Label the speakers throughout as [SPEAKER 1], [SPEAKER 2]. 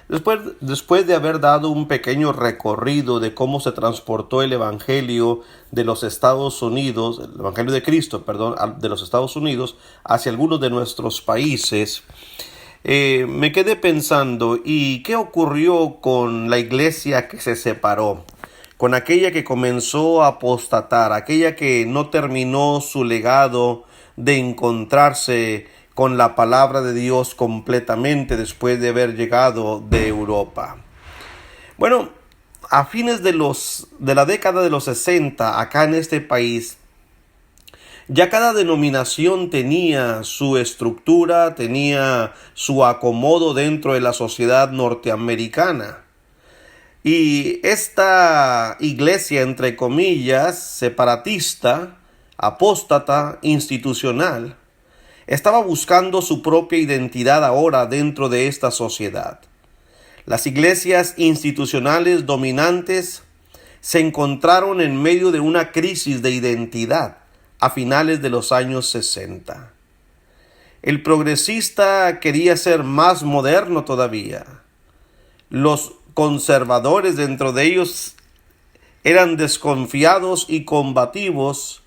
[SPEAKER 1] Después de haber dado un pequeño recorrido de cómo se transportó el Evangelio de los Estados Unidos, el Evangelio de Cristo, perdón, de los Estados Unidos hacia algunos de nuestros países, me quedé pensando, ¿y qué ocurrió con la iglesia que se separó? Con aquella que comenzó a apostatar, aquella que no terminó su legado de encontrarse con la palabra de Dios completamente después de haber llegado de Europa. Bueno, a fines de la década de los 60, acá en este país, ya cada denominación tenía su estructura, tenía su acomodo dentro de la sociedad norteamericana. Y esta iglesia, entre comillas, separatista, apóstata, institucional, estaba buscando su propia identidad ahora dentro de esta sociedad. Las iglesias institucionales dominantes se encontraron en medio de una crisis de identidad a finales de los años 60. El progresista quería ser más moderno todavía. Los conservadores, dentro de ellos, eran desconfiados y combativos,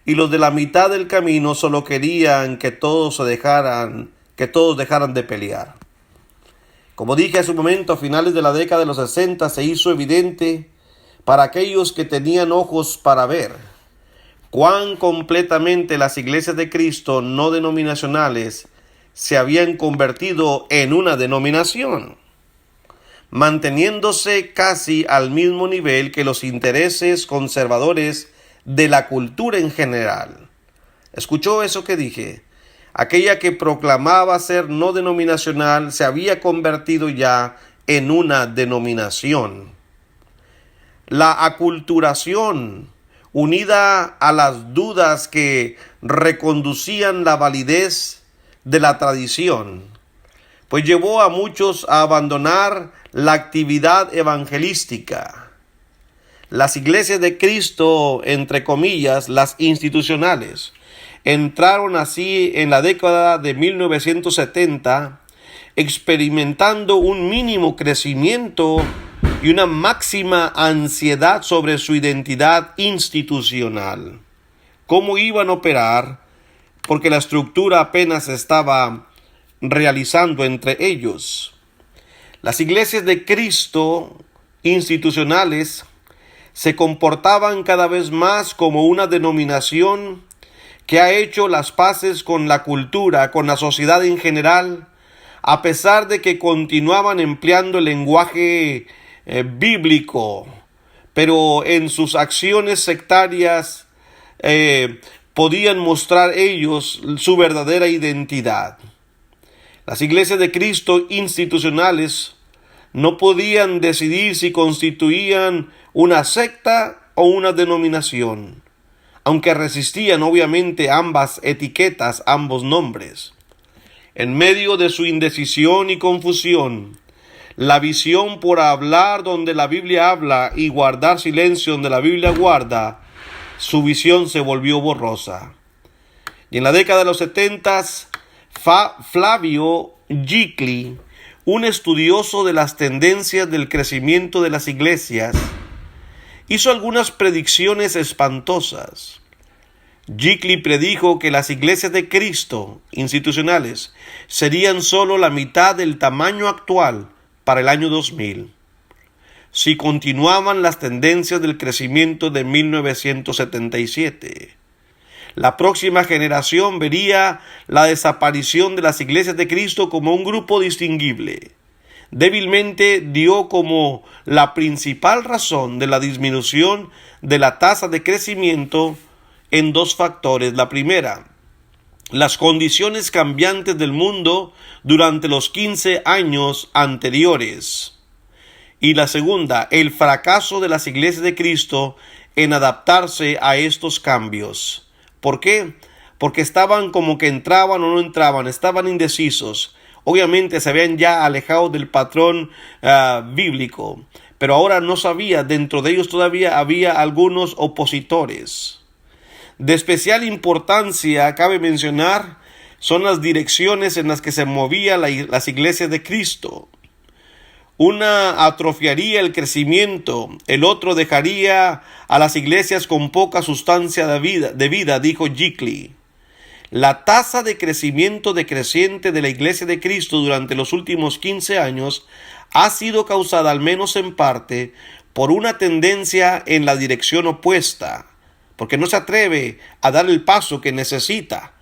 [SPEAKER 1] y los de la mitad del camino solo querían que todos dejaran de pelear. Como dije hace un momento, a finales de la década de los 60 se hizo evidente para aquellos que tenían ojos para ver cuán completamente las iglesias de Cristo no denominacionales se habían convertido en una denominación, manteniéndose casi al mismo nivel que los intereses conservadores de la cultura en general. ¿Escuchó eso que dije? Aquella que proclamaba ser no denominacional se había convertido ya en una denominación. La aculturación, unida a las dudas que reconducían la validez de la tradición, pues llevó a muchos a abandonar la actividad evangelística. Las iglesias de Cristo, entre comillas, las institucionales, entraron así en la década de 1970, experimentando un mínimo crecimiento y una máxima ansiedad sobre su identidad institucional. ¿Cómo iban a operar? Porque la estructura apenas se estaba realizando entre ellos. Las iglesias de Cristo institucionales se comportaban cada vez más como una denominación que ha hecho las paces con la cultura, con la sociedad en general, a pesar de que continuaban empleando el lenguaje bíblico, pero en sus acciones sectarias podían mostrar ellos su verdadera identidad. Las iglesias de Cristo institucionales no podían decidir si constituían una secta o una denominación, aunque resistían obviamente ambas etiquetas, ambos nombres. En medio de su indecisión y confusión, la visión por hablar donde la Biblia habla y guardar silencio donde la Biblia guarda, su visión se volvió borrosa. Y en la década de los 70, Flavio Gicli, un estudioso de las tendencias del crecimiento de las iglesias, hizo algunas predicciones espantosas. Gicli predijo que las iglesias de Cristo institucionales serían solo la mitad del tamaño actual para el año 2000, si continuaban las tendencias del crecimiento de 1977. La próxima generación vería la desaparición de las iglesias de Cristo como un grupo distinguible. Débilmente dio como la principal razón de la disminución de la tasa de crecimiento en dos factores. La primera, las condiciones cambiantes del mundo durante los 15 años anteriores. Y la segunda, el fracaso de las iglesias de Cristo en adaptarse a estos cambios. ¿Por qué? Porque estaban como que entraban o no entraban, estaban indecisos. Obviamente se habían ya alejado del patrón bíblico, pero ahora no sabía, dentro de ellos todavía había algunos opositores. De especial importancia, cabe mencionar, son las direcciones en las que se movían las iglesias de Cristo. Una atrofiaría el crecimiento, el otro dejaría a las iglesias con poca sustancia de vida, dijo Jickli. La tasa de crecimiento decreciente de la Iglesia de Cristo durante los últimos 15 años ha sido causada, al menos en parte, por una tendencia en la dirección opuesta, porque no se atreve a dar el paso que necesita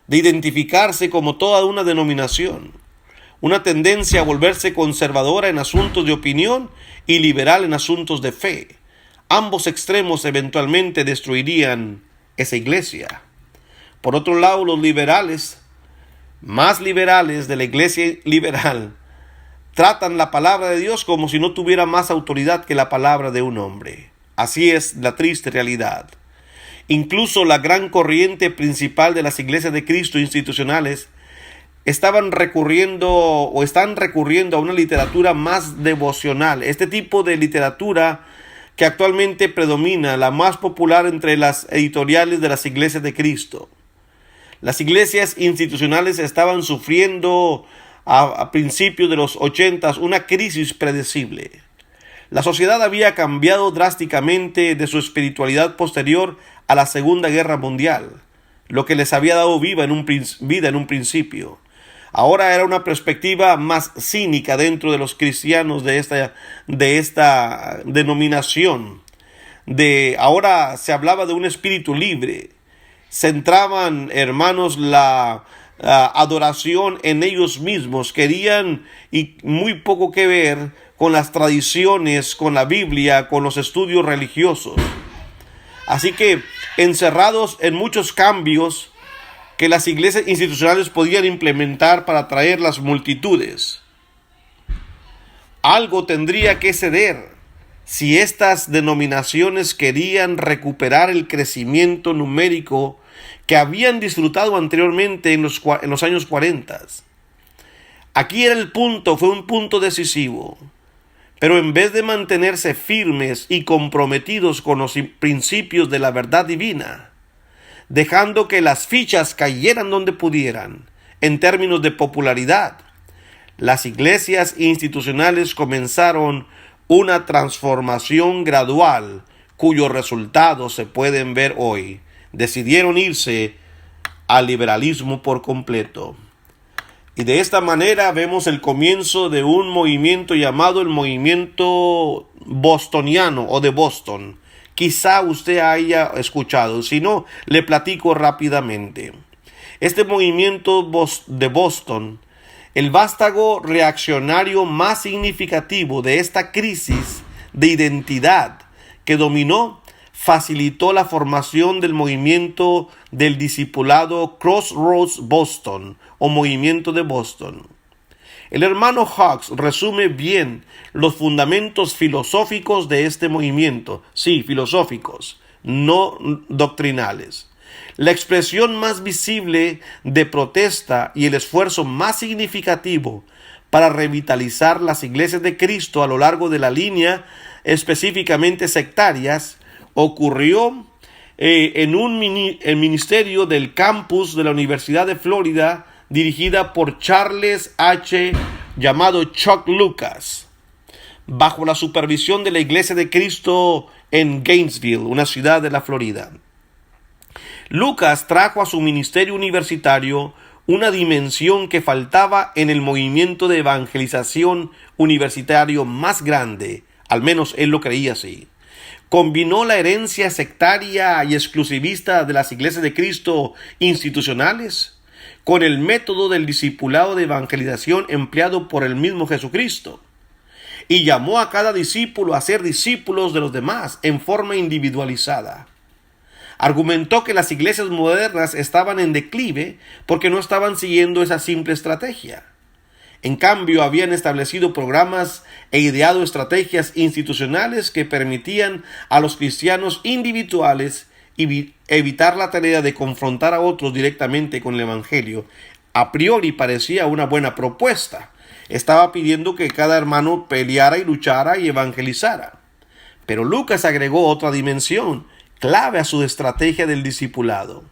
[SPEAKER 1] de identificarse como toda una denominación. Una tendencia a volverse conservadora en asuntos de opinión y liberal en asuntos de fe. Ambos extremos eventualmente destruirían esa iglesia. Por otro lado, los liberales, más liberales de la iglesia liberal, tratan la palabra de Dios como si no tuviera más autoridad que la palabra de un hombre. Así es la triste realidad. Incluso la gran corriente principal de las iglesias de Cristo institucionales están recurriendo a una literatura más devocional. Este tipo de literatura que actualmente predomina, la más popular entre las editoriales de las iglesias de Cristo. Las iglesias institucionales estaban sufriendo a principios de los 80 una crisis predecible. La sociedad había cambiado drásticamente de su espiritualidad posterior a la Segunda Guerra Mundial, lo que les había dado vida en un principio. Ahora era una perspectiva más cínica dentro de los cristianos de esta denominación. Ahora se hablaba de un espíritu libre. Centraban, hermanos, la adoración en ellos mismos. Querían y muy poco que ver con las tradiciones, con la Biblia, con los estudios religiosos. Así que, encerrados en muchos cambios que las iglesias institucionales podían implementar para atraer las multitudes, algo tendría que ceder si estas denominaciones querían recuperar el crecimiento numérico que habían disfrutado anteriormente en los años 40. Aquí fue un punto decisivo. Pero en vez de mantenerse firmes y comprometidos con los principios de la verdad divina, dejando que las fichas cayeran donde pudieran, en términos de popularidad, las iglesias institucionales comenzaron una transformación gradual cuyos resultados se pueden ver hoy. Decidieron irse al liberalismo por completo. Y de esta manera vemos el comienzo de un movimiento llamado el movimiento bostoniano o de Boston. Quizá usted haya escuchado, si no, le platico rápidamente. Este movimiento de Boston, el vástago reaccionario más significativo de esta crisis de identidad que dominó, facilitó la formación del movimiento del discipulado Crossroads Boston o movimiento de Boston. El hermano Hawks resume bien los fundamentos filosóficos de este movimiento, sí, filosóficos, no doctrinales. La expresión más visible de protesta y el esfuerzo más significativo para revitalizar las iglesias de Cristo a lo largo de la línea, específicamente sectarias, ocurrió en el ministerio del campus de la Universidad de Florida, dirigida por Charles H., llamado Chuck Lucas, bajo la supervisión de la Iglesia de Cristo en Gainesville, una ciudad de la Florida. Lucas trajo a su ministerio universitario una dimensión que faltaba en el movimiento de evangelización universitario más grande, al menos él lo creía así. Combinó la herencia sectaria y exclusivista de las iglesias de Cristo institucionales con el método del discipulado de evangelización empleado por el mismo Jesucristo, y llamó a cada discípulo a ser discípulos de los demás en forma individualizada. Argumentó que las iglesias modernas estaban en declive porque no estaban siguiendo esa simple estrategia. En cambio, habían establecido programas e ideado estrategias institucionales que permitían a los cristianos individuales evitar la tarea de confrontar a otros directamente con el evangelio. A priori parecía una buena propuesta. Estaba pidiendo que cada hermano peleara y luchara y evangelizara. Pero Lucas agregó otra dimensión clave a su estrategia del discipulado.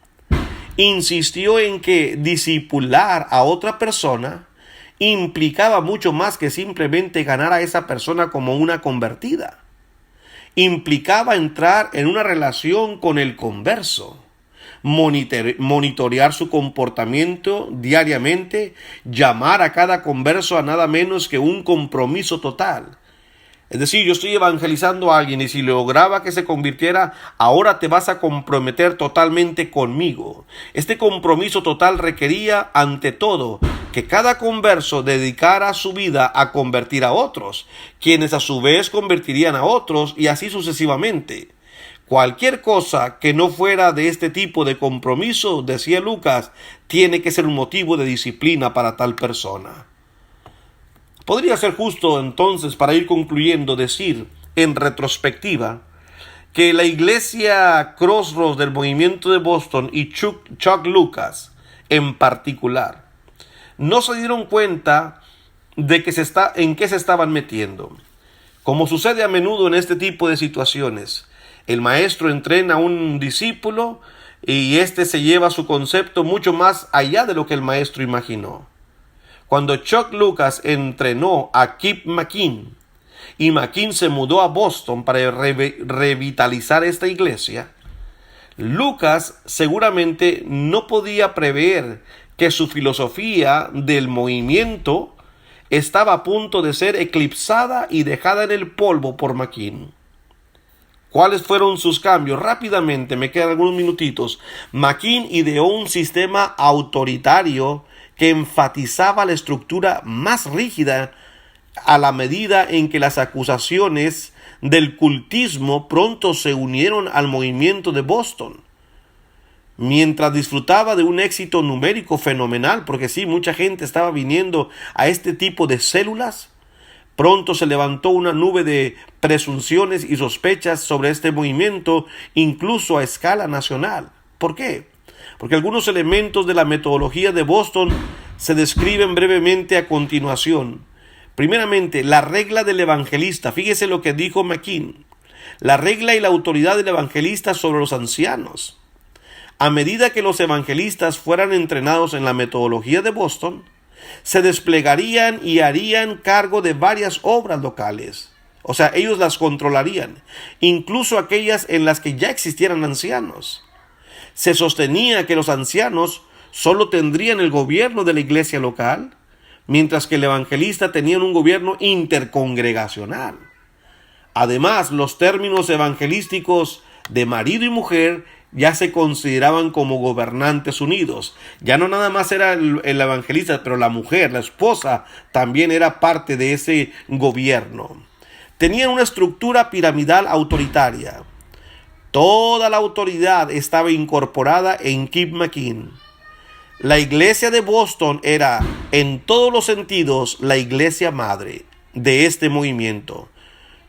[SPEAKER 1] Insistió en que discipular a otra persona implicaba mucho más que simplemente ganar a esa persona como una convertida. Implicaba entrar en una relación con el converso, monitorear su comportamiento diariamente, llamar a cada converso a nada menos que un compromiso total. Es decir, yo estoy evangelizando a alguien y si lograba que se convirtiera, ahora te vas a comprometer totalmente conmigo. Este compromiso total requería, ante todo, que cada converso dedicara su vida a convertir a otros, quienes a su vez convertirían a otros y así sucesivamente. Cualquier cosa que no fuera de este tipo de compromiso, decía Lucas, tiene que ser un motivo de disciplina para tal persona. Podría ser justo entonces, para ir concluyendo, decir en retrospectiva que la iglesia Crossroads del movimiento de Boston y Chuck Lucas en particular no se dieron cuenta de que en qué se estaban metiendo. Como sucede a menudo en este tipo de situaciones, el maestro entrena a un discípulo y éste se lleva su concepto mucho más allá de lo que el maestro imaginó. Cuando Chuck Lucas entrenó a Kip McKean y McKean se mudó a Boston para revitalizar esta iglesia, Lucas seguramente no podía prever que su filosofía del movimiento estaba a punto de ser eclipsada y dejada en el polvo por McKean. ¿Cuáles fueron sus cambios? Rápidamente, me quedan algunos minutitos. McKean ideó un sistema autoritario que enfatizaba la estructura más rígida a la medida en que las acusaciones del cultismo pronto se unieron al movimiento de Boston. Mientras disfrutaba de un éxito numérico fenomenal, porque sí, mucha gente estaba viniendo a este tipo de células, pronto se levantó una nube de presunciones y sospechas sobre este movimiento, incluso a escala nacional. ¿Por qué? Porque algunos elementos de la metodología de Boston se describen brevemente a continuación. Primeramente, la regla del evangelista. Fíjese lo que dijo McKean. La regla y la autoridad del evangelista sobre los ancianos. A medida que los evangelistas fueran entrenados en la metodología de Boston, se desplegarían y harían cargo de varias obras locales. O sea, ellos las controlarían, incluso aquellas en las que ya existieran ancianos. Se sostenía que los ancianos solo tendrían el gobierno de la iglesia local, mientras que el evangelista tenía un gobierno intercongregacional. Además, los términos evangelísticos de marido y mujer ya se consideraban como gobernantes unidos. Ya no nada más era el evangelista, pero la mujer, la esposa, también era parte de ese gobierno. Tenían una estructura piramidal autoritaria. Toda la autoridad estaba incorporada en Kip McKean. La iglesia de Boston era, en todos los sentidos, la iglesia madre de este movimiento.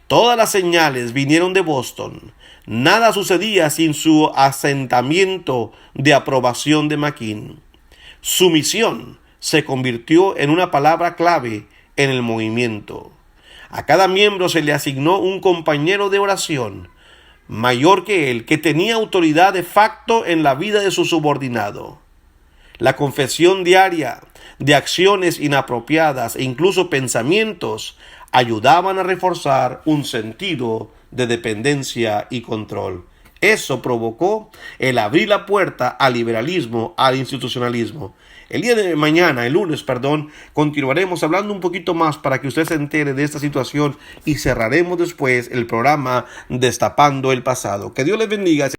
[SPEAKER 1] Todas las señales vinieron de Boston. Nada sucedía sin su asentamiento de aprobación de McKean. Su misión se convirtió en una palabra clave en el movimiento. A cada miembro se le asignó un compañero de oración mayor que él, que tenía autoridad de facto en la vida de su subordinado. La confesión diaria de acciones inapropiadas e incluso pensamientos ayudaban a reforzar un sentido de dependencia y control. Eso provocó el abrir la puerta al liberalismo, al institucionalismo. El lunes, continuaremos hablando un poquito más para que usted se entere de esta situación y cerraremos después el programa Destapando el Pasado. Que Dios les bendiga.